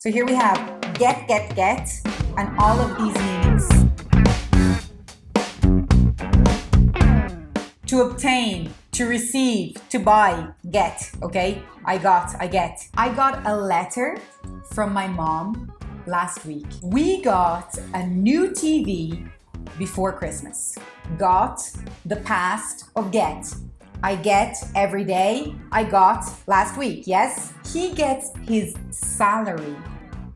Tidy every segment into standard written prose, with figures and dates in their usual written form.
So here we have get, and all of these meanings. To obtain, to receive, to buy, get, okay? I get. I got a letter from my mom last week. We got a new TV before Christmas. Got, the past of get. I get every day. I got last week, yes? He gets his salary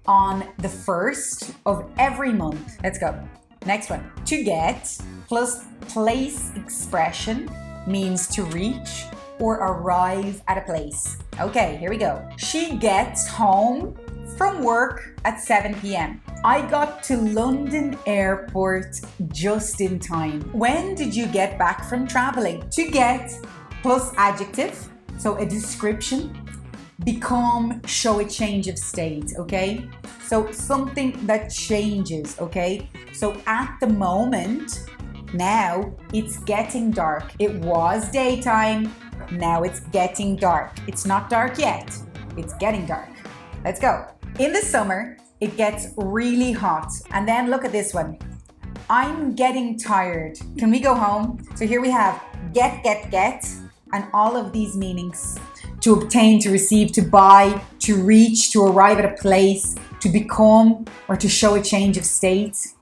on the 1st of every month. Let's go. Next one. To get plus place expression means to reach or arrive at a place. Okay, here we go. She gets home from work at 7 p.m. I got to London airport just in time. When did you get back from traveling? To get plus adjective, so a description. Become, show a change of state, okay? So something that changes, okay? So at the moment, now it's getting dark. It was daytime, now it's getting dark. It's not dark yet, it's getting dark. Let's go. In the summer, it gets really hot. And then look at this one. I'm getting tired. Can we go home? So here we have get, and all of these meanings. To obtain, to receive, to buy, to reach, to arrive at a place, to become, or to show a change of state.